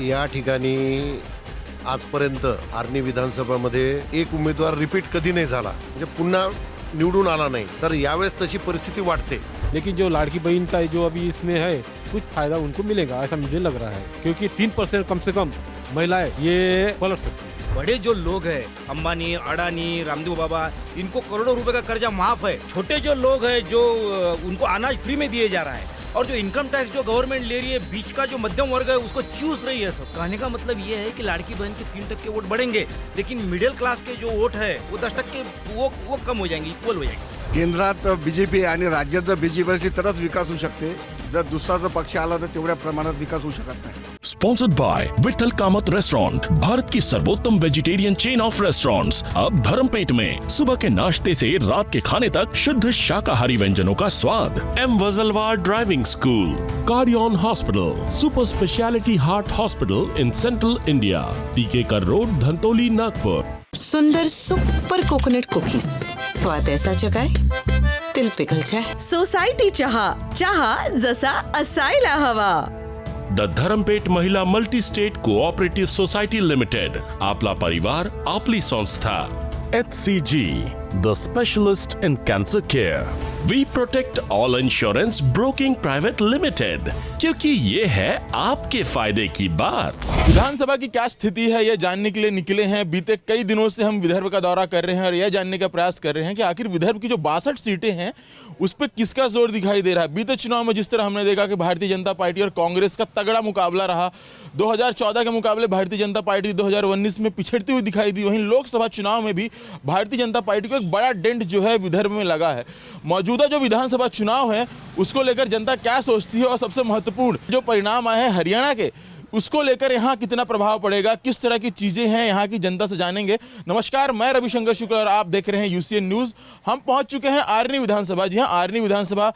या ठिकाणी आजपर्यंत आर्णी विधानसभामध्ये एक उमेदवार रिपीट कधी नाही झाला, म्हणजे पुन्हा निवडून आला नाही. तर यावेळेस तशी परिस्थिती वाटते. लेकिन जो लाड़की बहन का जो अभी इसमें है कुछ फायदा उनको मिलेगा ऐसा मुझे लग रहा है, क्योंकि 3% कम से कम महिलाएं ये पलट सकती है. बड़े जो लोग हैं, अंबानी, अडानी, रामदेव बाबा, इनको करोड़ों रुपए का कर्जा माफ है. छोटे जो लोग हैं, जो उनको अनाज फ्री में दिए जा रहा है, और जो इनकम टैक्स जो गवर्नमेंट ले रही है, बीच का जो मध्यम वर्ग है उसको चूस रही है सब. कहने का मतलब ये है कि लाड़की बहन के 3% वोट बढ़ेंगे, लेकिन मिडिल क्लास के जो वोट है वो 10% वो कम हो जाएंगे, इक्वल हो जाएंगे. केंद्रात बीजेपी आणि राज्यात जर बीजेपी असली तरच विकास होऊ शकते. जर दुसरा जर पक्ष आला तर तेवढ्या प्रमाणात विकास होऊ शकत नाही. Sponsored by Vithal Kamat restaurant, Bharat की सर्वोत्तम वेजिटेरियन चेन ऑफ रेस्टोरेंट्स, अब धर्मपेट में. सुबह के नाश्ते से रात के खाने तक शुद्ध शाकाहारी व्यंजनों का स्वाद. M Wajalwar driving school, Cardian hospital, super speciality heart hospital in central India, T K कर रोड, धंतोली, नागपुर. सुंदर सुपर कोकोनट कुकीज, स्वाद ऐसा जगाए दिल पिघल जाए. सोसायटी चहा, चहा जसा असायला हवा. द धरमपेट महिला multi state cooperative society limited, आपला परिवार आपली संस्था. HCG, the specialist in cancer care. We protect all insurance broking private limited, क्योंकि ये है आपके फायदे की बात. विधानसभा की क्या स्थिति है यह जानने के लिए निकले हैं. बीते कई दिनों से हम विदर्भ का दौरा कर रहे हैं और यह जानने का प्रयास कर रहे हैं कि आखिर विदर्भ की जो 62 सीटें हैं उस पर किसका जोर दिखाई दे रहा है. बीते चुनाव में जिस तरह हमने देखा कि भारतीय जनता पार्टी और कांग्रेस का तगड़ा मुकाबला रहा. 2014 के मुकाबले भारतीय जनता पार्टी 2019 में पिछड़ती हुई दिखाई दी. वहीं लोकसभा चुनाव में भी भारतीय जनता पार्टी को एक बड़ा डेंट जो है विदर्भ में लगा है. मौजूदा जो विधानसभा चुनाव है उसको लेकर जनता क्या सोचती है, और सबसे महत्वपूर्ण जो परिणाम आए हैं हरियाणा के, उसको लेकर यहाँ कितना प्रभाव पड़ेगा, किस तरह की चीजें हैं यहाँ की जनता से जानेंगे. नमस्कार, मैं रविशंकर शुक्ल और आप देख रहे हैं UCN न्यूज. हम पहुंच चुके हैं आर्नी विधानसभा. जी हाँ, आर्नी विधानसभा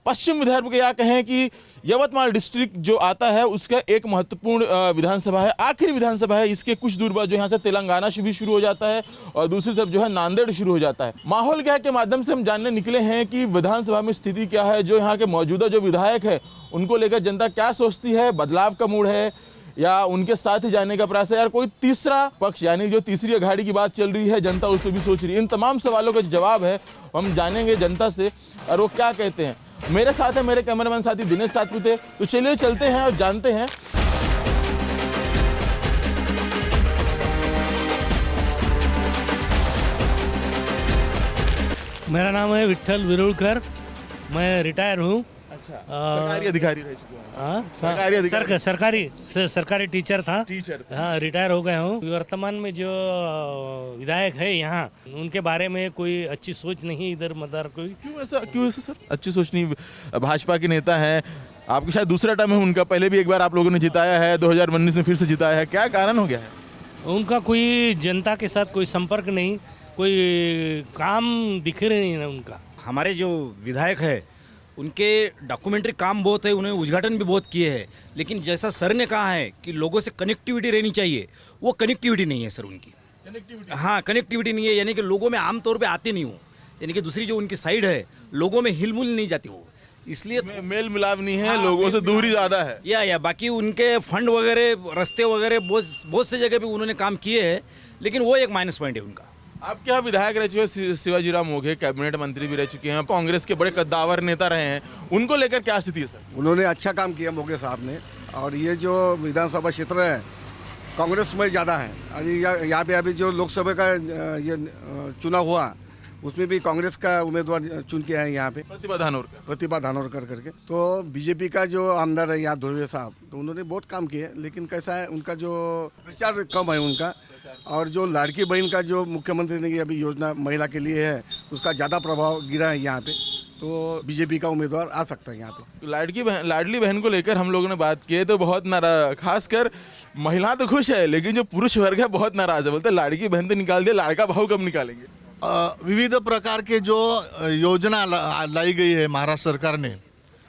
पश्चिम विदर्भ के या कहें कि यवतमाल डिस्ट्रिक्ट जो आता है उसका एक महत्वपूर्ण विधानसभा है. आखिरी विधानसभा है. इसके कुछ दूर बाद जो यहाँ से तेलंगाना भी शुरू हो जाता है और दूसरी तरफ जो है नांदेड़ शुरू हो जाता है. माहौल क्या के माध्यम से हम जानने निकले हैं कि विधानसभा में स्थिति क्या है, जो यहाँ के मौजूदा जो विधायक है उनको लेकर जनता क्या सोचती है, बदलाव का मूड है या उनके साथ ही जाने का प्रयास है, यार कोई तीसरा पक्ष यानी जो तीसरी अघाड़ी की बात चल रही है जनता उस पर भी सोच रही है. इन तमाम सवालों का जवाब है हम जानेंगे जनता से और वो क्या कहते हैं. मेरे साथ है मेरे कैमरामैन साथी दिनेश सातपुते. तो चलिए चलते हैं और जानते हैं. मेरा नाम है विठल विरुलकर, मैं रिटायर हूँ. अच्छा, सरकारी अधिकारी रह चुके हैं. सरकारी अधिकारी, सरकारी टीचर था. टीचर. हाँ, रिटायर हो गया हूँ. वर्तमान में जो विधायक है यहाँ, उनके बारे में कोई अच्छी सोच नहीं इधर मदर कोई. क्यों ऐसा सर? अच्छी सोच नहीं. भाजपा के नेता हैं, आपकी शायद दूसरा टर्म है उनका. पहले भी एक बार आप लोगों ने जिताया है, 2019 में फिर से जिताया है. क्या कारण हो गया है? उनका कोई जनता के साथ कोई संपर्क नहीं, कोई काम दिख रहे नहीं है उनका. हमारे जो विधायक है उनके डॉक्यूमेंट्री काम बहुत है, उन्होंने उद्घाटन भी बहुत किए हैं, लेकिन जैसा सर ने कहा है कि लोगों से कनेक्टिविटी रहनी चाहिए, वो कनेक्टिविटी नहीं है सर उनकी. हाँ, कनेक्टिविटी नहीं है, यानी कि लोगों में आमतौर पे आते नहीं हो, यानी कि दूसरी जो उनकी साइड है लोगों में हिलमुल नहीं जाती वो, इसलिए मेल मिलाप नहीं है. लोगों से दूरी ज़्यादा है. या बाकी उनके फंड वगैरह, रास्ते वगैरह बहुत से जगह पे उन्होंने काम किए हैं, लेकिन वो एक माइनस पॉइंट है उनका. आपके यहाँ विधायक रह चुके हैं शिवाजीराव मोघे, कैबिनेट मंत्री भी रह चुके हैं, कांग्रेस के बड़े कद्दावर नेता रहे हैं. उनको लेकर क्या स्थिति है सर? उन्होंने अच्छा काम किया मोघे साहब ने. और ये जो विधानसभा क्षेत्र है कांग्रेस में ज़्यादा है. और यहाँ पे अभी जो लोकसभा का ये चुनाव हुआ उसमें भी कांग्रेस का उम्मीदवार चुन के आए यहाँ पे, प्रतिभा धानोरकर करके. तो बीजेपी का जो आमदार है यहाँ धुर्वे साहब, तो उन्होंने बहुत काम किए, लेकिन कैसा है उनका जो प्रचार कम है उनका. और जो लाड़की बहन का जो मुख्यमंत्री ने अभी योजना महिला के लिए है उसका ज़्यादा प्रभाव गिरा है यहाँ पे. तो बीजेपी का उम्मीदवार आ सकता है यहाँ पे. लाडली बहन को लेकर हम लोगों ने बात की तो बहुत नाराज, खासकर महिला तो खुश है लेकिन जो पुरुष वर्ग है बहुत नाराज है. बोलते लाड़की बहन तो निकाल दिया, लाड़का भाव कब निकालेंगे. विविध प्रकार के जो योजना लाई गई है महाराष्ट्र सरकार ने,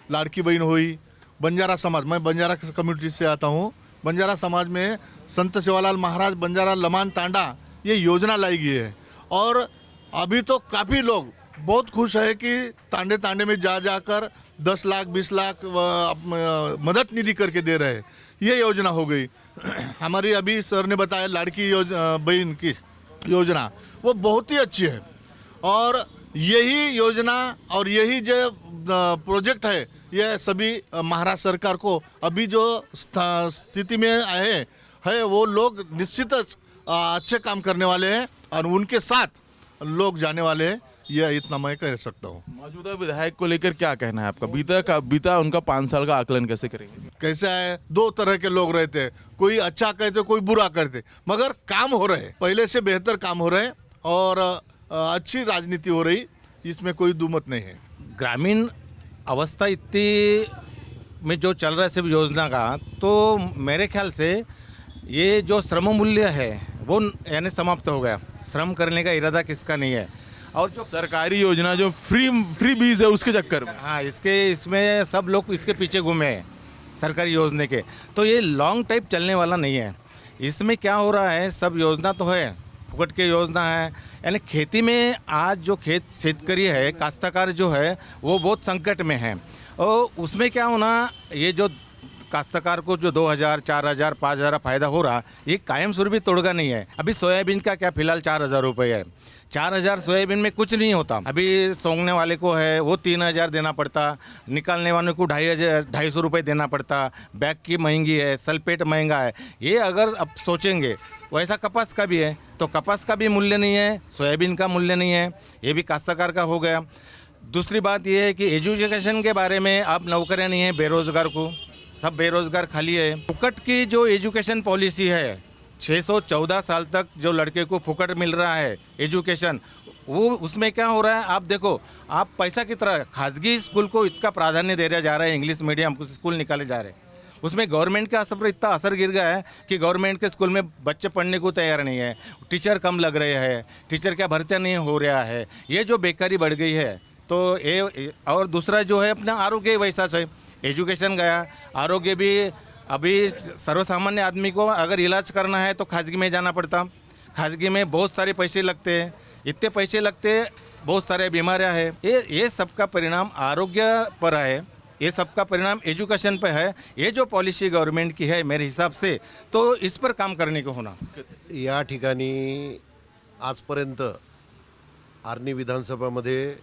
लाड़की बहन हुई, बंजारा समाज, मैं बंजारा कम्युनिटी से आता हूँ. बंजारा समाज में संत सेवालाल महाराज बंजारा लमान तांडा ये योजना लाई गई है. और अभी तो काफ़ी लोग बहुत खुश है कि तांडे में जाकर 10 लाख 20 लाख मदद निधि करके दे रहे हैं. ये योजना हो गई। हमारी अभी सर ने बताया लाड़की बहन की योजना, वो बहुत ही अच्छी है। और यही योजना और यही जो प्रोजेक्ट है, ये सभी महाराष्ट्र सरकार को अभी जो स्थिति में आए है वो लोग निश्चित अच्छे काम करने वाले हैं और उनके साथ लोग जाने वाले हैं, ये इतना मैं कह सकता हूँ। मौजूदा विधायक को लेकर क्या कहना है आपका? बीता उनका 5 साल का आकलन कैसे करेंगे? कैसे है, दो तरह के लोग रहते हैं, कोई अच्छा कहते कोई बुरा कहते, मगर काम हो रहे, पहले से बेहतर काम हो रहे और अच्छी राजनीति हो रही, इसमें कोई दुमत नहीं है। ग्रामीण अवस्था इतनी में जो चल रहा है सिर्फ योजना का, तो मेरे ख्याल से ये जो श्रम मूल्य है वो यानी समाप्त हो गया। श्रम करने का इरादा किसका नहीं है। और जो सरकारी योजना जो फ्री बीज है उसके चक्कर में, हाँ, इसमें सब लोग इसके पीछे घूमे हैं सरकारी योजना के, तो ये लॉन्ग टाइप चलने वाला नहीं है। इसमें क्या हो रहा है, सब योजना तो है, फुकट के योजना है, यानी खेती में आज जो शेतकरी है, काश्तकार जो है वो बहुत संकट में है। और उसमें क्या होना, ये जो काश्तकार को जो 2000, 4000, 5000 फायदा हो रहा, ये कायम स्वरूपी तोड़गा नहीं है। अभी सोयाबीन का क्या फिलहाल 4000 रुपये है। 4000 सोयाबीन में कुछ नहीं होता। अभी सोंगने वाले को है वो 3000 देना पड़ता, निकालने वाले को 250 रुपये देना पड़ता, बैग की महंगी है, सल्फेट महंगा है। ये अगर अब सोचेंगे वैसा कपास का भी है, तो कपास का भी मूल्य नहीं है, सोयाबीन का मूल्य नहीं है, ये भी काश्तकार का हो गया। दूसरी बात ये है कि एजुकेशन के बारे में अब नौकरियाँ नहीं है, बेरोज़गार को सब बेरोज़गार खाली है। फुकट की जो एजुकेशन पॉलिसी है, 614 साल तक जो लड़के को फुकट मिल रहा है एजुकेशन, वो उसमें क्या हो रहा है, आप देखो, आप पैसा की तरह खासगी स्कूल को इतना प्राधान्य दे रहा जा रहा है, इंग्लिश मीडियम स्कूल निकाले जा रहे हैं, उसमें गवर्नमेंट के असर पर इतना असर गिर गया है कि गवर्नमेंट के स्कूल में बच्चे पढ़ने को तैयार नहीं है, टीचर कम लग रहे हैं, टीचर क्या भर्तियाँ नहीं हो रहा है, ये जो बेकारी बढ़ गई है। तो ये और दूसरा जो है अपना आरोग्य वैसा है, एजुकेशन गया, आरोग्य भी अभी सर्वसामान्य आदमी को अगर इलाज करना है तो खाजगी में जाना पड़ता, खाजगी में बहुत सारे पैसे लगते हैं, इतने पैसे लगते, बहुत सारे बीमारियां हैं। ये सबका परिणाम आरोग्य पर है, ये सबका परिणाम एजुकेशन पर है। ये जो पॉलिसी गवर्नमेंट की है मेरे हिसाब से, तो इस पर काम करने को होना। या ठिकाणी आजपर्यंत आर्णी विधानसभामध्ये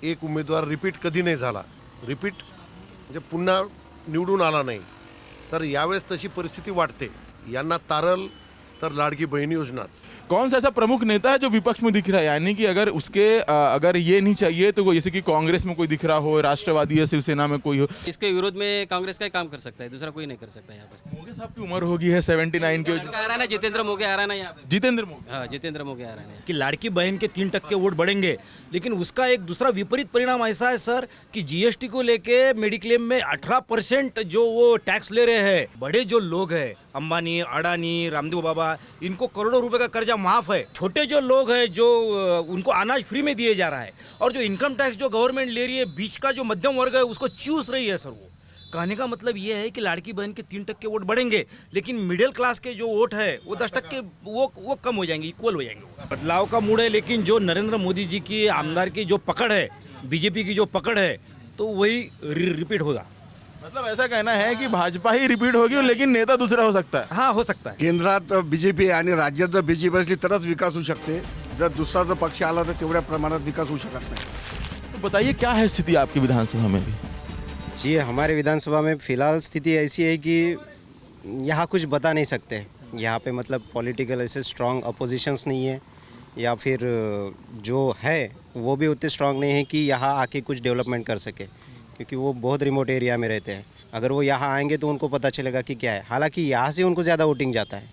एक उमेदवार रिपीट कधी नाही झाला, रिपीट म्हणजे पुन्हा निवडून आला नाही। तर यावेळेस तशी परिस्थिती वाटते, यांना तारल तर लाडकी बहीण योजनाच। कौन सा ऐसा प्रमुख नेता है जो विपक्ष में दिख रहा है, यानी कि अगर उसके अगर ये नहीं चाहिए तो जैसे कि कांग्रेस में कोई दिख रहा हो, राष्ट्रवादी या शिवसेना में कोई हो, इसके विरोध में कांग्रेस का ही काम कर सकता है, दूसरा कोई नहीं कर सकता यहाँ पर। मोगे साहब की उम्र होगी है 79 की, आ रहा है ना, जितेंद्र मोगे आ रहा है ना यहाँ पे, जितेंद्र मोगे, हाँ जितेंद्र मोगे आ रहा है। कि लाड़की बहन के 3% वोट बढ़ेंगे, लेकिन उसका एक दूसरा विपरीत परिणाम ऐसा है सर कि जीएसटी को लेके मेडिक्लेम में 18% जो वो टैक्स ले रहे हैं, बड़े जो लोग हैं, अंबानी, अडानी, रामदेव बाबा, इनको करोड़ों रुपए का कर्जा माफ है। छोटे जो लोग हैं जो उनको अनाज फ्री में दिए जा रहा है, और जो इनकम टैक्स जो गवर्नमेंट ले रही है, बीच का जो मध्यम वर्ग है उसको चूस रही है सर। वो कहने का मतलब ये है कि लाड़की बहन के 3% वोट बढ़ेंगे, लेकिन मिडिल क्लास के जो वोट है वो 10% वो कम हो जाएंगे, इक्वल हो जाएंगे। बदलाव का मूड है, लेकिन जो नरेंद्र मोदी जी की आमदार की जो पकड़ है, बीजेपी की जो पकड़ है, तो वही रिपीट होगा। मतलब ऐसा कहना है कि भाजपा ही रिपीट होगी लेकिन नेता दूसरा हो सकता है। हाँ, हो सकता है। केंद्रात बीजेपी आणि राज्यात जर बीजेपी असली तरच विकास होऊ शकते, जर दुसरा जर पक्ष आला तर तेवढ्या प्रमाणात विकास होऊ शकत नाही। तो बताइए क्या है स्थिति आपकी विधानसभा में भी? जी, हमारे विधानसभा में फ़िलहाल स्थिति ऐसी है कि यहाँ कुछ बता नहीं सकते। यहाँ पे मतलब पॉलिटिकल ऐसे स्ट्रॉन्ग अपोजिशंस नहीं है, या फिर जो है वो भी उतने स्ट्रॉन्ग नहीं है कि यहाँ आके कुछ डेवलपमेंट कर सके, क्योंकि वो बहुत रिमोट एरिया में रहते हैं। अगर वो यहाँ आएंगे तो उनको पता चलेगा कि क्या है। हालांकि यहाँ से उनको ज़्यादा वोटिंग जाता है।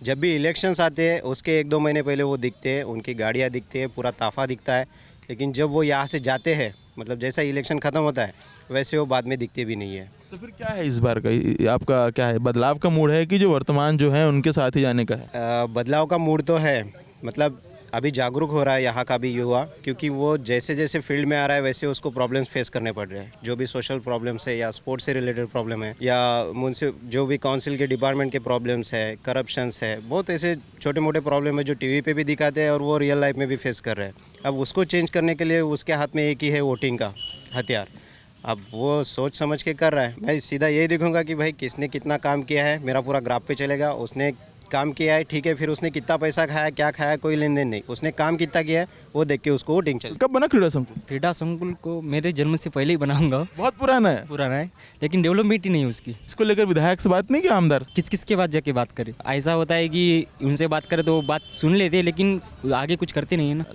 जब भी इलेक्शंस आते हैं उसके 1-2 महीने पहले वो दिखते हैं, उनकी गाड़ियाँ दिखती है, पूरा ताफ़ा दिखता है, लेकिन जब वो यहाँ से जाते हैं, मतलब जैसा इलेक्शन ख़त्म होता है वैसे वो बाद में दिखते भी नहीं है। तो फिर क्या है इस बार का, आपका क्या है, बदलाव का मूड है कि जो वर्तमान जो है उनके साथ ही जाने का है? बदलाव का मूड तो है, मतलब अभी जागरूक हो रहा है यहाँ का भी युवा, क्योंकि वो जैसे जैसे फील्ड में आ रहा है वैसे उसको प्रॉब्लम्स फेस करने पड़ रहे हैं। जो भी सोशल प्रॉब्लम्स है या स्पोर्ट्स से रिलेटेड प्रॉब्लम है या जो भी काउंसिल के डिपार्टमेंट के प्रॉब्लम्स है, करप्शंस है, बहुत ऐसे छोटे मोटे प्रॉब्लम है जो टीवी पे भी दिखाते हैं और वो रियल लाइफ में भी फेस कर रहे हैं। अब उसको चेंज करने के लिए उसके हाथ में एक ही है वोटिंग का हथियार। अब वो सोच समझ के कर रहा है। मैं सीधा यही देखूंगा कि भाई किसने कितना काम किया है, मेरा पूरा ग्राफ पे चलेगा। उसने काम किया है ठीक है, फिर उसने कितना पैसा खाया क्या खाया कोई लेन देन नहीं, उसने काम कितना किया है वो देख के उसको वोटिंग चल। कब बना क्रीड़ा संकुल? क्रीडा संकुल को मेरे जन्म से पहले ही बनाऊंगा। बहुत पुराना है। पुराना है लेकिन डेवलपमेंट ही नहीं है उसकी। इसको लेकर विधायक से बात नहीं की आमदार? किस के बाद जाके बात करें? ऐसा होता है कि उनसे बात करें तो वो बात सुन लेते लेकिन आगे कुछ करते नहीं है ना।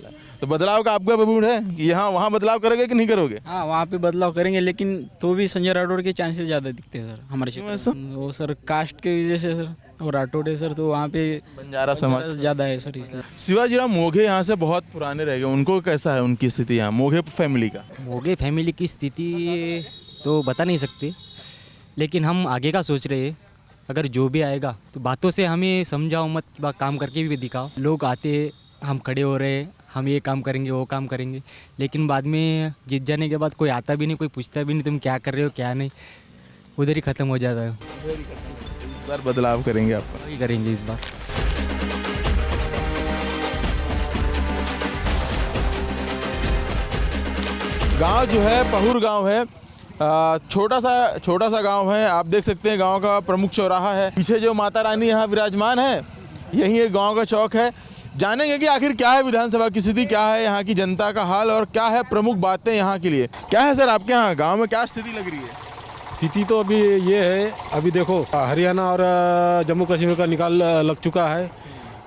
तो बदलाव का आपका बबूड है कि यहाँ वहाँ बदलाव करोगे कि नहीं करोगे? हाँ वहाँ पे बदलाव करेंगे लेकिन तो भी संजय राठौड़ के चांसेस ज़्यादा दिखते हैं सर हमारे क्षेत्र में। वो सर कास्ट के वजह से सर, और राठौड़ है सर तो वहाँ पे बंजारा समाज ज़्यादा है सर इसलिए। शिवाजीराव मोघे यहाँ से बहुत पुराने रह गए, उनको कैसा है उनकी स्थिति यहाँ मोघे फैमिली का? मोघे फैमिली की स्थिति तो बता नहीं सकते लेकिन हम आगे का सोच रहे हैं। अगर जो भी आएगा तो बातों से हमें समझाओ मत, काम करके भी दिखाओ। लोग आते हम खड़े हो रहे हम ये काम करेंगे वो काम करेंगे, लेकिन बाद में जीत जाने के बाद कोई आता भी नहीं, कोई पूछता भी नहीं तुम क्या कर रहे हो क्या नहीं, उधर ही ख़त्म हो जाता है। इस बार बदलाव करेंगे आप? वही करेंगे इस बार। गांव जो है पहुर गांव है, छोटा सा गांव है। आप देख सकते हैं गांव का प्रमुख चौराहा है, पीछे जो माता रानी यहाँ विराजमान है यही एक गांव का चौक है। जानेंगे कि आखिर क्या है विधानसभा की स्थिति, क्या है यहाँ की जनता का हाल और क्या है प्रमुख बातें यहाँ के लिए। क्या है सर आपके यहाँ गांव में क्या स्थिति लग रही है? स्थिति तो अभी ये है, अभी देखो हरियाणा और जम्मू कश्मीर का निकाल लग चुका है।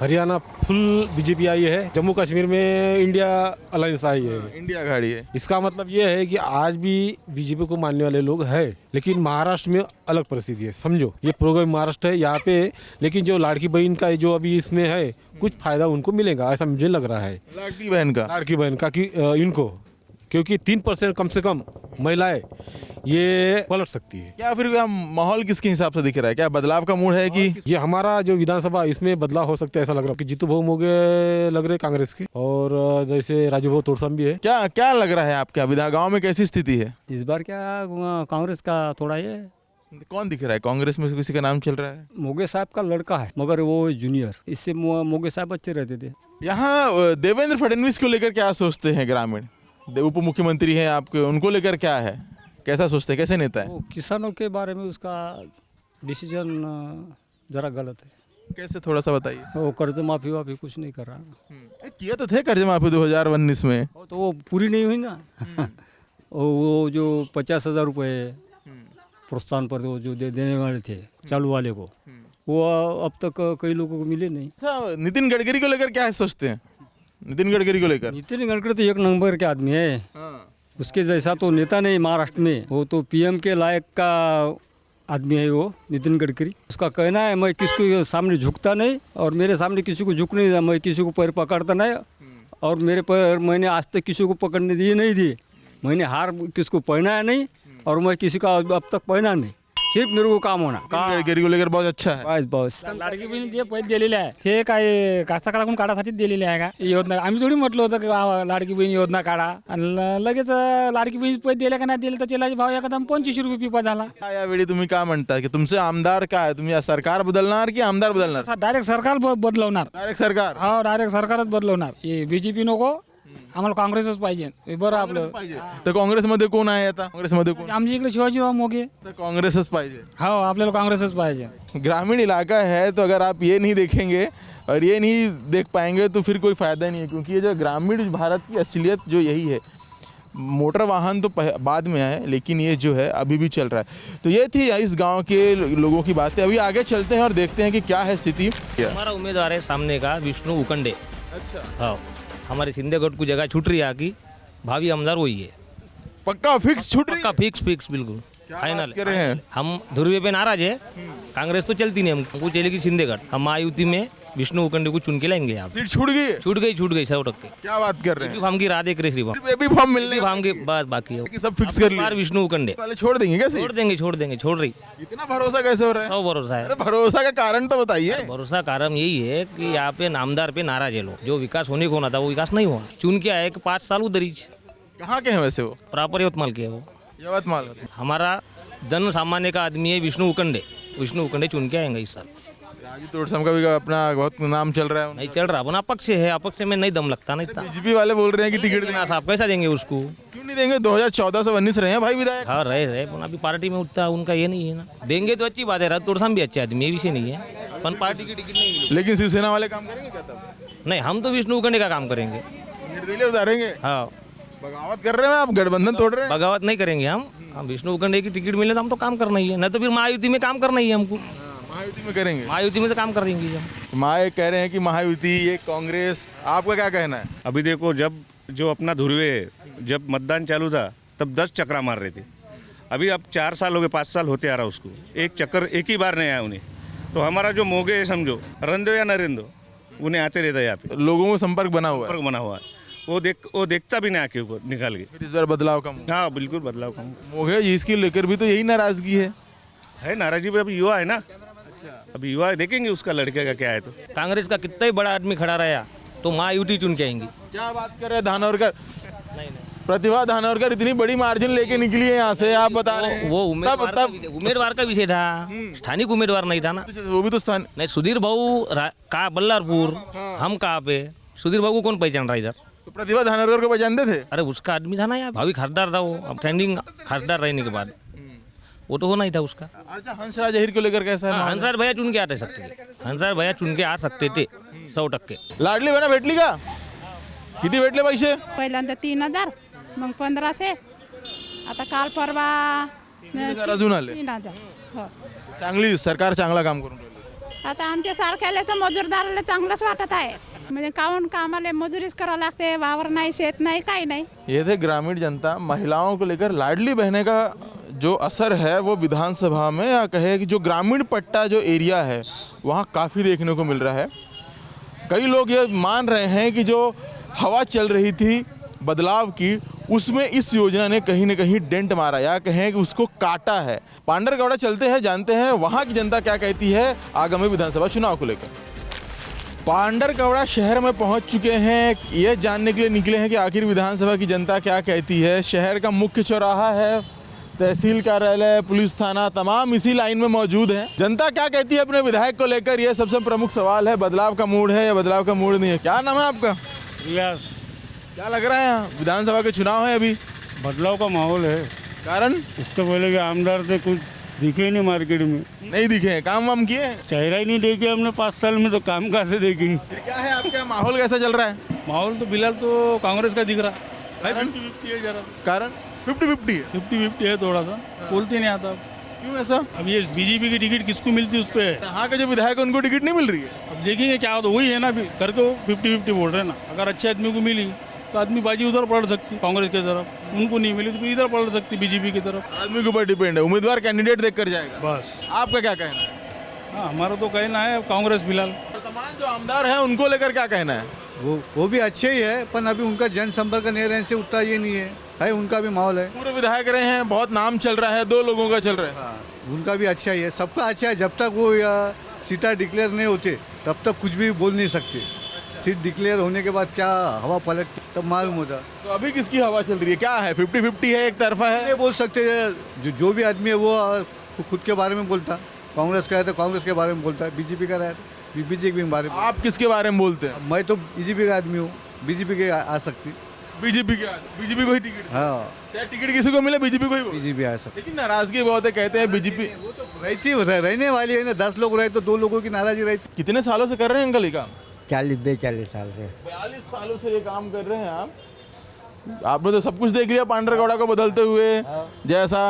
हरियाणा फुल बीजेपी आई है, जम्मू कश्मीर में इंडिया अलायंस आई है, इंडिया गाड़ी है। इसका मतलब ये है कि आज भी बीजेपी को मानने वाले लोग हैं, लेकिन महाराष्ट्र में अलग परिस्थिति है। समझो ये प्रोग्राम महाराष्ट्र है यहाँ पे, लेकिन जो लाड़की बहन का जो अभी इसमें है कुछ फायदा उनको मिलेगा ऐसा मुझे लग रहा है। लाड़की बहन का कि इनको, क्योंकि 3% कम से कम महिलाएं ये पलट सकती है। क्या फिर माहौल किसके हिसाब से दिख रहा है? क्या बदलाव का मूड है कि ये हमारा जो विधानसभा इसमें बदलाव हो सकता है ऐसा लग रहा है कि जीतू भाऊ मोगे लग रहे कांग्रेस के, और जैसे राजू भाऊ तोड़सम भी है। क्या लग रहा है आपके विधान गाँव में कैसी स्थिति है इस बार? क्या कांग्रेस का थोड़ा ये कौन दिख रहा है? कांग्रेस में से किसी का नाम चल रहा है? मोगे साहब का लड़का है मगर वो जूनियर, इससे मोगे साहब अच्छे रहते थे। यहाँ देवेंद्र फडणवीस को लेकर क्या सोचते हैं ग्रामीण? उप मुख्यमंत्री हैं आपके, उनको लेकर क्या है, कैसा सोचते हैं, कैसे नेता है? किसानों के बारे में उसका डिसीजन जरा गलत है। कैसे, थोड़ा सा बताइए। वो कर्ज माफी वाफी कुछ नहीं कर रहा। किया तो थे कर्ज माफी 2019 में, तो वो पूरी नहीं हुई ना। वो जो 50,000 रुपये प्रोत्साहन पर जो देने वाले थे चालू वाले को, वो अब तक कई लोगों को मिले नहीं। नितिन गडकरी को लेकर क्या सोचते हैं? नितिन गडकरी को लेकर, नितिन गडकरी तो एक नंबर के आदमी है, उसके जैसा तो नेता नहीं महाराष्ट्र में। वो तो पीएम के लायक का आदमी है वो नितिन गडकरी। उसका कहना है मैं किसी के सामने झुकता नहीं और मेरे सामने किसी को झुक नहीं, मैं किसी को पैर पकड़ता नहीं, और मेरे पैर मैंने आज तक किसी को पकड़ने दिए नहीं दिए। मैंने हार किसको पहनाया नहीं और मैं किसी का अब तक पहना नहीं, सिर्फ मेरे को काम होना। गडकरी को लेकर बहुत अच्छा है। बस लाडकी बहीण जे पैसे दिलेले आहे ते काय कास्तकाराकडून काढासाठी दिलेले आहे का योजना? आम्ही थोडी म्हटलं होतं की लाडकी बहीण योजना काढा आणि लगेच लाडकी बहीण पैसे दिले का नाही दिले तर तेलाचे भाव एकदम 25 रुपये पिपा झाला। यावेळी तुम्ही काय म्हणता की तुमचे आमदार काय, तुम्ही सरकार बदलणार की आमदार बदलणार? डायरेक्ट सरकार बदलवणार। डायरेक्ट सरकार? हो डायरेक्ट सरकारच बदलवणार। हे बीजेपी नको, आम्हाला काँग्रेसच पाहिजे। बरं आपलं तर काँग्रेसमध्ये कोण आहे आता? काँग्रेसमध्ये कोण? आमच्या इकडे शिवाजीराव मोगे। तर काँग्रेसच पाहिजे। हो आपल्याला काँग्रेसच पाहिजे। ग्रामीण इलाका है तो अगर आप ये नहीं देखेंगे और ये नहीं देख पाएंगे तो फिर कोई फ़ायदा नहीं है, क्योंकि ये जो ग्रामीण भारत की असलियत जो यही है। मोटर वाहन तो बाद में आए लेकिन ये जो है अभी भी चल रहा है। तो ये थी इस गांव के लोगों की बातें। अभी आगे चलते हैं और देखते हैं कि क्या है स्थिति। हमारा उम्मीदवार है सामने का विष्णु उकंडे। अच्छा, हाँ हमारे शिंदेगढ़ को जगह छूट रही है आकी, भावी आमदार वही है। पक्का फिक्स छूट रही? पक्का फिक्स बिल्कुल फाइनल कर रहे हैं। हम ध्रुवे पे नाराज है, कांग्रेस तो चलती नहीं, हमको चलेगी शिंदेगढ़। हम महायुति में विष्णु उकंडे को चुन के लाएंगे। आप सीट छूट गई? छूट गई 100%। क्या बात कर रहे हैं? हम की राह देख रहे श्रीभाव, बेबी फॉर्म मिलने हम की बात बाकी है, सब फिक्स कर लिया। विष्णु उकंडे पहले छोड़ देंगे क्या? छोड़ रही। इतना भरोसा कैसे हो रहा है? 100 भरोसा है। अरे भरोसा का कारण तो बताइए। भरोसा कारण यही है कि यहाँ पे नामदार पे नाराज है लोग। जो विकास होने को होना था वो विकास नहीं हुआ। चुन के आए कि 5 साल उधरीज। कहाँ के हैं वैसे वो? प्रॉपर यवतमाल के है वो। यवतमाल? हमारा जन सामान्य का आदमी है विष्णु उकंडे चुन के आएंगे इस साल। राजू तोड़सम का भी अपना बहुत नाम चल रहा है। नहीं चल रहा, अपन अपक्ष है, अपक्ष में नहीं दम लगता ना इतना। बीजेपी वाले बोल रहे हैं कि टिकट देंगे। साहब कैसा देंगे उसको? क्यों नहीं देंगे? 2014 से 19 रहे हैं भाई विधायक। हाँ रहे अभी पार्टी में उतना उनका ये नहीं है ना। देंगे तो अच्छी बात है, राजू तोड़सम भी अच्छा आदमी, ये विषय नहीं है, अपन पार्टी की टिकट नहीं मिली। लेकिन शिवसेना वाले काम करेंगे क्या तब? नहीं, हम तो विष्णु उखंडे का काम करेंगे। निर्दलीय उतारेंगे? हाँ, बगावत कर रहे हैं आप, गठबंधन तोड़ रहे हैं। बगावत नहीं करेंगे हम विष्णु उखंडे की टिकट मिले तो हम तो काम करना ही है, नहीं तो फिर महायुति में काम करना ही है हमको। महायुति में करेंगे? महायुति में तो काम कर देंगे हम। माए कह रहे हैं कि महायुति, ये कांग्रेस, आपका क्या कहना है? अभी देखो, जब जो अपना ध्रुवे जब मतदान चालू था तब 10 चक्रा मार रहे थे। अभी अब 4 साल हो गए, 5 साल होते आ रहा उसको, एक चक्कर एक ही बार नहीं आया उन्हें। तो हमारा जो मोगे है, समझो रंदो या न रंदो, उन्हें आते रहता है यहाँ पे। लोगों को संपर्क बना हुआ है। संपर्क बना हुआ है, वो देखता भी नहीं आके ऊपर निकाल के। फिर इस बार बदलाव का हाँ बिल्कुल बदलाव का मोगे, इसकी लेकर भी तो यही नाराजगी है नाराजगी भी। अभी युवा है ना, अभी युवा देखेंगे उसका लड़के का क्या है। तो कांग्रेस का कितना ही बड़ा आदमी खड़ा रहा तो महायुति चुन के आएंगी। क्या बात कर रहे हैं धानोरकर? प्रतिभा धानोरकर इतनी बड़ी मार्जिन लेके निकली है यहाँ से, आप बता रहे हैं। वो उम्मीदवार का विषय था, स्थानिक उम्मीदवार नहीं था ना। वो भी तो स्थान नहीं, सुधीर भाऊ का बल्लारपुर, हम कहाँ पे, सुधीर भाऊ को कौन पहचान रहा इधर? तो प्रतिभा धानोरकर को पहचानते थे? अरे उसका आदमी था ना यार, भावी खासदार था वो, अब ट्रेंडिंग खासदार रहने के बाद वो तो होना ही था उसका। अच्छा, हंसराज अहिर को लेकर कैसा है? हंसराज भैया चुन के आ सकते थे, हंसराज भैया चुन के आ सकते थे 100%। लाडली बना भेटली का? किती भेटले पैसे? पहिल्यांदा 3000, मग 1500, आता काल परवा 3000 अजून आले? 3000. हो. चांगली सरकार, चांगला काम करून राहिलं. आता आमच्या सारख्याला तर मजूरदाराला चांगलंच वाटत आहे, म्हणजे काहून कामाला मजुरीच करावं लागते, वावर नाही, शेत नाही, काही नाही. ये थे ग्रामीण जनता। महिलाओं को लेकर लाडली बहने का जो असर है वो विधानसभा में, या कहे कि जो ग्रामीण पट्टा जो एरिया है वहाँ काफ़ी देखने को मिल रहा है। कई लोग ये मान रहे हैं कि जो हवा चल रही थी बदलाव की, उसमें इस योजना ने कहीं ना कहीं डेंट मारा, या कहें कि उसको काटा है। पांडरगौड़ा चलते हैं, जानते हैं वहाँ की जनता क्या कहती है आगामी विधानसभा चुनाव को लेकर। पांडरगौड़ा शहर में पहुंच चुके हैं, ये जानने के लिए निकले हैं कि आखिर विधानसभा की जनता क्या कहती है। शहर का मुख्य चौराहा है, तहसील कार्यालय, पुलिस थाना, तमाम इसी लाइन में मौजूद है। जनता क्या कहती है अपने विधायक को लेकर, ये सबसे प्रमुख सवाल है। बदलाव का मूड है या बदलाव का मूड नहीं है? क्या नाम है आपका? रियाज। क्या लग रहा है यहाँ विधानसभा के चुनाव है अभी? बदलाव का माहौल है। कारण? इसके पहले के आमदार थे, कुछ दिखे नहीं मार्केट में। नहीं दिखे? काम वाम किए? चेहरा ही नहीं देखे हमने 5 साल में, तो काम कहाँ से देखेंगे? क्या है आपका माहौल, कैसा चल रहा है? माहौल तो फिलहाल तो कांग्रेस का दिख रहा है। कारण? 50-50 है जरा, कारण 50-50 है? 50-50 है थोड़ा सा, बोलते नहीं आता। क्यों ऐसा? अब ये बीजेपी की टिकट किसको मिलती है उस पर है। यहाँ के जो विधायक है उनको टिकट नहीं मिल रही है। अब देखेंगे क्या होता, वही है ना, अभी करके 50-50 बोल रहे हैं ना। अगर अच्छे आदमी को मिली तो आदमी बाजी उधर पलट सकती कांग्रेस की तरफ, उनको नहीं मिली तो इधर पलट सकती बीजेपी की तरफ। आदमी के ऊपर डिपेंड है, उम्मीदवार कैंडिडेट देख कर जाएगा। बस आपका क्या कहना है? हाँ, हमारा तो कहना है कांग्रेस फिलहाल। वर्तमान जो आमदार है उनको लेकर क्या कहना है? वो भी अच्छे ही है, पर अभी उनका जनसंपर्क नहीं रहने से उतना ये नहीं है, उनका भी माहौल है। पूरे विधायक रहे हैं, बहुत नाम चल रहा है, 2 लोगों का चल रहा है। हाँ, उनका भी अच्छा ही है, सबका अच्छा है। जब तक वो सीटा डिक्लेयर नहीं होते तब तक कुछ भी बोल नहीं सकते। सीट डिक्लेयर होने के बाद क्या हवा पलट तब मालूम होता। तो अभी किसकी हवा चल रही है? क्या है? 50-50 है, एक तरफा है? नहीं बोल सकते, जो भी आदमी है वो खुद के बारे में बोलता। कांग्रेस का है तो कांग्रेस के बारे में बोलता है, बीजेपी का है तो बीजेपी के बारे में। आप किसके बारे में बोलते हैं? मैं तो बीजेपी का आदमी हूँ, बीजेपी के आ सकती। बीजेपी को ही टिकट? हाँ, क्या टिकट किसी को मिले? बीजेपी को ही? बीजेपी आ सकती। लेकिन नाराजगी बहुत है, कहते हैं बीजेपी वो तो रहने वाली है ना। 10 लोग रहे तो 2 लोगों की नाराजगी रहती। कितने सालों से कर रहे हैं अंकल ये काम? 40-42 साल से। 42 सालों से ये काम कर रहे हैं आप। आपने तो सब कुछ देख लिया पांडरगौड़ा को बदलते हुए जैसा।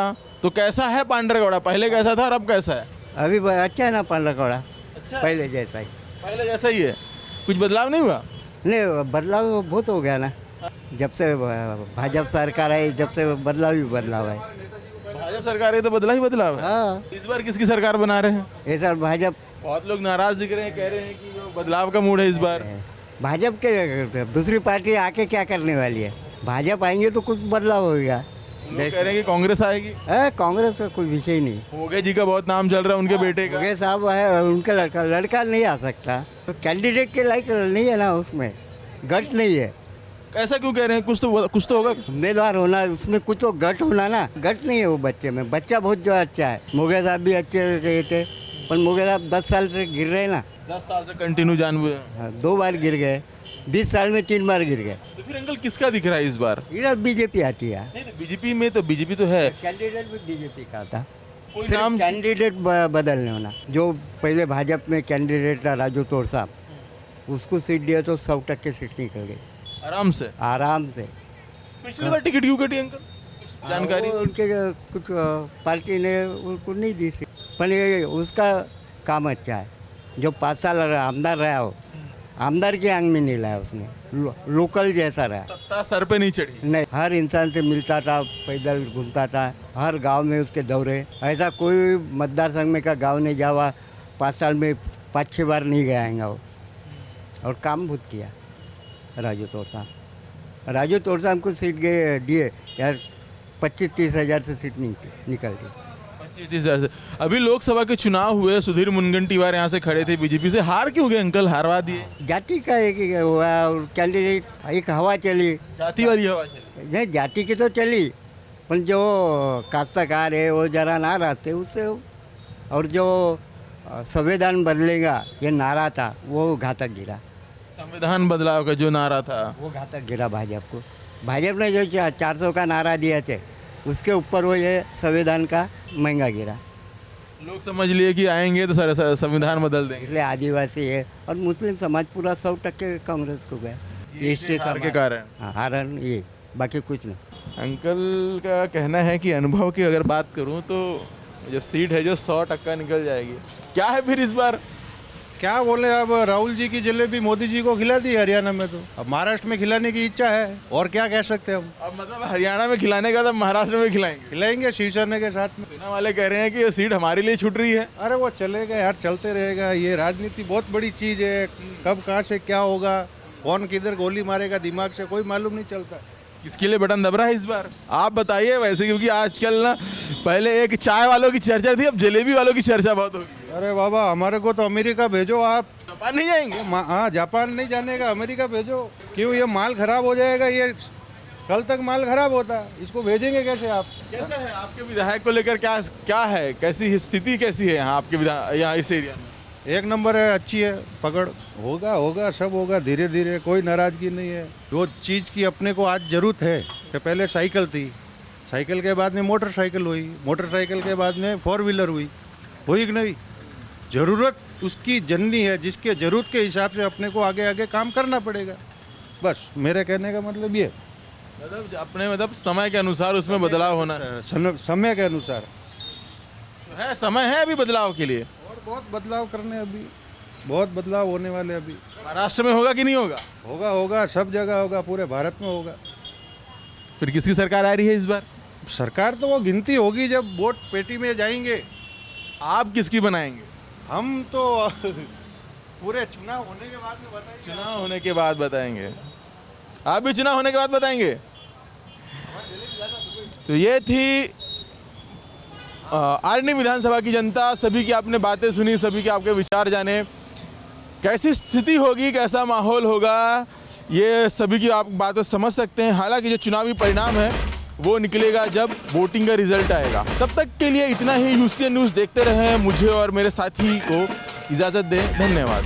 तो कैसा है पांडरगौड़ा? पहले कैसा था और अब कैसा है? अभी अच्छा है ना पांडरगौड़ा, पहले जैसा ही। पहले जैसा ही है, कुछ बदलाव नहीं हुआ? नहीं, बदलाव बहुत हो गया ना। जब से भाजपा सरकार आई, जब से बदलाव ही बदलाव है। भाजपा सरकार है तो बदला ही बदलाव है। हाँ, इस बार किसकी सरकार बना रहे हैं? ये सर भाजपा। बहुत लोग नाराज दिख रहे हैं, कह रहे हैं कि बदलाव का मूड है इस बार। भाजपा के दूसरी पार्टी आके क्या करने वाली है? भाजपा आएंगे तो कुछ बदलाव होगा। लोग कह रहे हैं कि कांग्रेस आएगी। कांग्रेस का कोई विषय नहीं। मोगे जी का बहुत नाम चल रहा है, उनके बेटे का। मोगे साहब है, उनका लड़का नहीं आ सकता, तो कैंडिडेट के लायक नहीं है ना, उसमें गट नहीं है। ऐसा क्यों कह रहे हैं? कुछ तो होगा। उम्मीदवार होना, उसमें कुछ तो गट होना ना। गट नहीं है वो बच्चे में। बच्चा बहुत जो अच्छा है, मोगे साहब भी अच्छे थे, पर मोगे साहब 10 साल से गिर रहे ना। 10 साल से कंटिन्यू जान हुए। हाँ, 2 बार गिर गए, 20 साल में 3 बार गिर गए। तो फिर अंकल किसका दिख रहा है इस बार? इधर बीजेपी आती है। नहीं तो बीजेपी में तो बीजेपी तो है, कैंडिडेट भी बीजेपी का था, कोई सिर्फ नाम कैंडिडेट बदलने होना। जो पहले भाजपा में कैंडिडेट था राजू तोड़ साहब, उसको सीट दिया तो 100% सीट निकल गई आराम से। आराम से। पिछली बार टिकट क्यों कटी अंकल, कुछ जानकारी? वो उनके कुछ पार्टी ने उनको नहीं दी थी, पर ये उसका काम अच्छा है। जो 5 साल आमदार रहा हो, आमदार के आंग में नहीं लाया उसने, लोकल जैसा रहा। सत्ता सर पे नहीं चढ़ी। नहीं, हर इंसान से मिलता था, पैदल घूमता था, हर गांव में उसके दौरे। ऐसा कोई मतदार संघ में का गांव नहीं जावा 5 साल में 5-6 बार नहीं गया आएगा वो। और काम बहुत किया राजू तोड़ साहब। राजू तोड़ साहब को सीट गए दिए यार, 25-30 हज़ार से सीट निकल गई। 25-30 हज़ार से। अभी लोकसभा के चुनाव हुए, सुधीर मुनगंटीवार यहाँ से खड़े थे बीजेपी से, हार क्यों गए अंकल? हारवा दिए। जाति का एक हुआ और कैंडिडेट, एक हवा चली, जाति वाली हवा चली। नहीं जाति की तो चली, पर जो काश्तकार है वो जरा नाराज थे उससे। और जो संविधान बदलेगा ये नारा था वो घातक गिरा। संविधान बदलाव का जो नारा था वो घातक गिरा भाजपा को। भाजपा ने जो 400 का नारा दिया थे उसके ऊपर वो ये संविधान का महंगा गिरा। लोग समझ लिए कि आएंगे तो संविधान बदल देंगे, इसलिए आदिवासी है और मुस्लिम समाज पूरा 100% कांग्रेस को गया। इससे हार के कारण। हाँ, हारन ये, बाकी कुछ नहीं। अंकल का कहना है कि अनुभव की अगर बात करूं तो जो सीट है जो 100% निकल जाएगी। क्या है फिर इस बार? क्या बोले, अब राहुल जी की जलेबी मोदी जी को खिला दी हरियाणा में, तो अब महाराष्ट्र में खिलाने की इच्छा है, और क्या कह सकते हैं हम। अब मतलब हरियाणा में खिलाने का तो महाराष्ट्र में खिलाएंगे शिवसेना के साथ में। सेना वाले कह रहे हैं कि ये सीट हमारे लिए छूट रही है। अरे वो चलेगा यार, चलते रहेगा। ये राजनीति बहुत बड़ी चीज़ है, कब कहाँ से क्या होगा, कौन किधर गोली मारेगा दिमाग से कोई मालूम नहीं चलता। किसके लिए बटन दब रहा है इस बार आप बताइए वैसे, क्योंकि आजकल ना पहले एक चाय वालों की चर्चा थी, अब जलेबी वालों की चर्चा बहुत होगी। अरे बाबा, हमारे को तो अमेरिका भेजो आप। जापान नहीं जाएंगे? हाँ, जापान नहीं जाने का, अमेरिका भेजो। क्यों, ये माल खराब हो जाएगा, ये कल तक माल खराब होता है, इसको भेजेंगे कैसे आप? कैसा है आपके विधायक को लेकर, क्या है, कैसी स्थिति कैसी है यहाँ आपके यहाँ इस एरिया में? एक नंबर है, अच्छी है पकड़। होगा सब होगा धीरे धीरे, कोई नाराजगी नहीं है। जो चीज़ की अपने को आज जरूरत है, तो पहले साइकिल थी, साइकिल के बाद में मोटरसाइकिल हुई, मोटरसाइकिल के बाद में 4 व्हीलर हुई कि नहीं? ज़रूरत उसकी जननी है, जिसके ज़रूरत के हिसाब से अपने को आगे आगे काम करना पड़ेगा। बस मेरे कहने का मतलब ये, मतलब अपने समय के अनुसार उसमें बदलाव होना, समय के अनुसार है, समय है अभी बदलाव के लिए। और बहुत बदलाव करने, अभी बहुत बदलाव होने वाले। अभी महाराष्ट्र में होगा कि नहीं होगा? होगा, सब जगह होगा, पूरे भारत में होगा। फिर किसकी सरकार आ रही है इस बार? सरकार तो वो गिनती होगी जब वोट पेटी में जाएंगे। आप किसकी बनाएंगे? हम तो पूरे चुनाव होने के बाद में बताएंगे। चुनाव होने के बाद बताएंगे? आप भी चुनाव होने के बाद बताएंगे? तो ये थी आर्नी विधानसभा की जनता। सभी की आपने बातें सुनी, सभी के आपके विचार जाने, कैसी स्थिति होगी, कैसा माहौल होगा, ये सभी की आप बातें समझ सकते हैं। हालांकि जो चुनावी परिणाम है वो निकलेगा जब वोटिंग का रिजल्ट आएगा। तब तक के लिए इतना ही। यूसीएन न्यूज़ देखते रहें। मुझे और मेरे साथी को इजाज़त दें। धन्यवाद।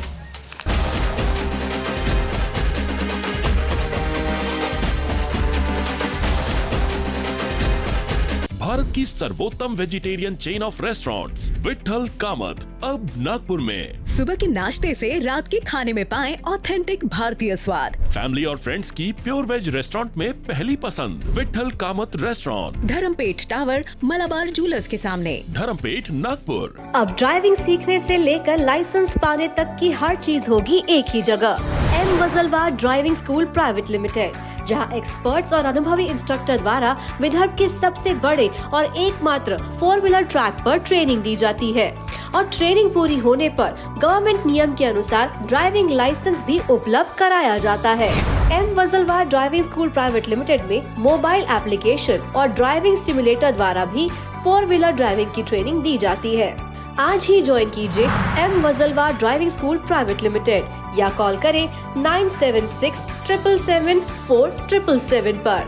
भारत की सर्वोत्तम vegetarian chain of restaurants Vitthal Kamat अब नागपुर में। सुबह के नाश्ते से रात के खाने में पाएं ऑथेंटिक भारतीय स्वाद। फैमिली और फ्रेंड्स की प्योर वेज रेस्टोरेंट में पहली पसंद Vitthal Kamat restaurant, Dharampeth tower, Malabar jewellers के सामने, धर्मपेट, नागपुर। अब ड्राइविंग सीखने से लेकर लाइसेंस पाने तक की हर चीज होगी एक ही जगह। M Wajalwar driving School Private Limited, जहां एक्सपर्ट्स और अनुभवी इंस्ट्रक्टर द्वारा विदर्भ के सबसे बड़े और एकमात्र 4 व्हीलर ट्रैक पर ट्रेनिंग दी जाती है और ट्रेनिंग पूरी होने पर गवर्नमेंट नियम के अनुसार ड्राइविंग लाइसेंस भी उपलब्ध कराया जाता है। M Wajalwar driving School Private Limited में मोबाइल एप्लीकेशन और ड्राइविंग सिमुलेटर द्वारा भी 4 व्हीलर ड्राइविंग की ट्रेनिंग दी जाती है। आज ही ज्वाइन कीजिए M Wajalwar driving School Private Limited या कॉल करें 9767774777 पर।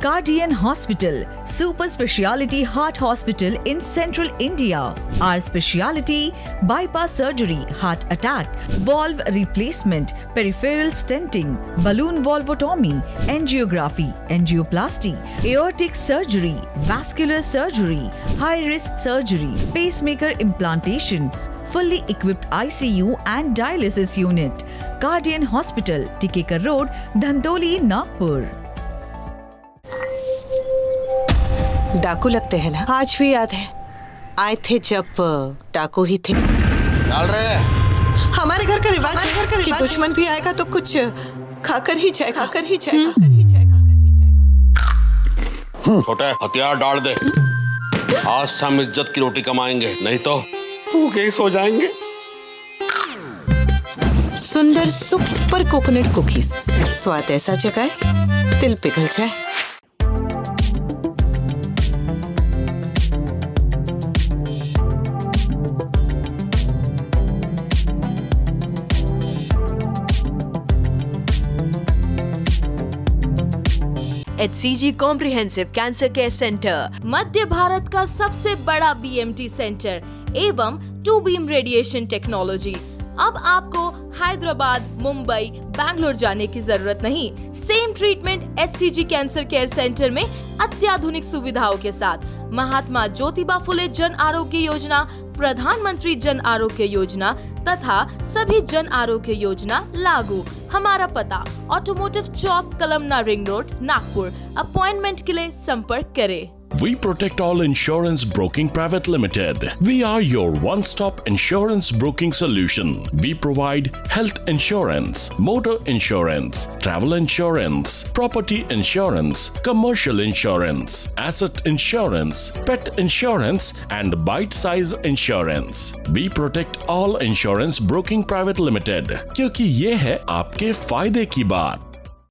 Cardian Hospital, super speciality heart hospital in central India. Our speciality: bypass surgery, heart attack, valve replacement, peripheral stenting, balloon valvotomy, angiography, angioplasty, aortic surgery, vascular surgery, high risk surgery, pacemaker implantation, fully equipped ICU and dialysis unit. Cardian Hospital, Tikekar Road, Dhandoli, Nagpur. डाकू लगते हैं ना, आज भी याद है आए थे जब डाकू ही थे। चल रहे हमारे घर का रिवाज है कि दुश्मन भी आएगा तो कुछ खाकर ही जाएगा, छोटे हथियार डाल दे, आज से हम इज्जत की रोटी कमाएंगे, नहीं तो भूखे ही सो जाएंगे। सुंदर सुपर कोकोनट कुकीज, स्वाद ऐसा जगाए दिल पिघल जाए। HCG comprehensive cancer care centre, मध्य भारत का सबसे बड़ा BMT सेंटर एवं 2 बीम रेडिएशन टेक्नोलॉजी। अब आपको हैदराबाद, मुंबई, बैंगलोर जाने की जरूरत नहीं। Same treatment HCG cancer care centre में अत्याधुनिक सुविधाओं के साथ। महात्मा ज्योतिबा फुले जन आरोग्य योजना, प्रधानमंत्री जन आरोग्य योजना तथा सभी जन आरोग्य योजना लागू। हमारा पता: automotive chowk, Kalamna ring road, Nagpur. Appointment के लिए संपर्क करें। We protect all insurance broking private limited. We are your one-stop insurance broking solution. We provide health insurance, motor insurance, travel insurance, property insurance, commercial insurance, asset insurance, pet insurance and bite-size insurance. We protect all insurance broking private limited. क्योंकि ये है आपके फायदे की बात।